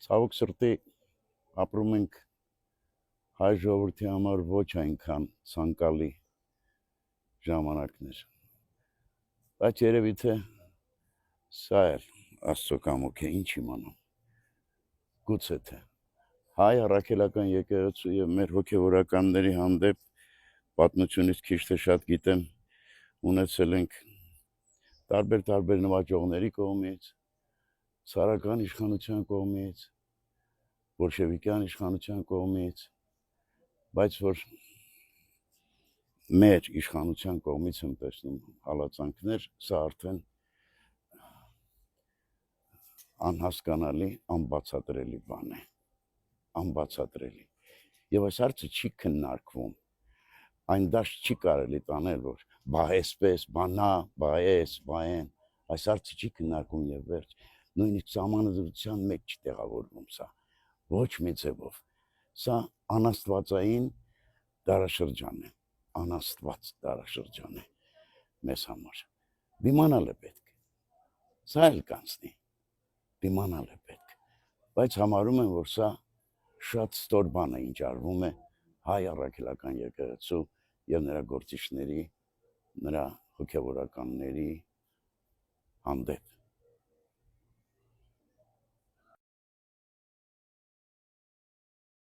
Ցավոք սրտի ապրում ենք հայ ժողովրդի համար ոչ այնքան ցանկալի ժամանակներ։ Բայց երևի թե սա էլ Աստծո կամոք է, ինչ իմանամ։ Գուցե թե հայ առաքելական եկեղեցու եւ մեր հոգեվորականների հանդեպ պատմությունից քիչ թե շատ գիտեմ, ունեցել ենք տարբեր նվաճողների կողմից, ցարական իշխանության կողմից, բոլշևիկյան իշխանության կողմից, բայց որ մեր իշխանության կողմից եմ տեսնում հալածանքներ, սա արդեն անհասկանալի, անբացատրելի բան է, անբացատրելի։ Եվ այս հարցը չի քննարկվում, այն դաշտ չի կարելի տանել, որ բա այսպես, բա նա, բա այս, բա այն, այս հարցը չի քննարկվում եւ վերջ, նույնիսկ սահմանադրության մեջ չի տեղավորվում սա, ոչ մի ձևով, սա անաստվածային դարաշրջան է, անաստված դարաշրջան է մեզ համար, դիմանալ է պետք, սա էլ կանցնի, դիմանալ է պետք, բայց համարում եմ, որ սա շատ ստոր բան է, ինչ արվում է հայ առաքելական եկեղեցու եւ նրա գործիչների, նրա հոգեվորականների հանդեպ։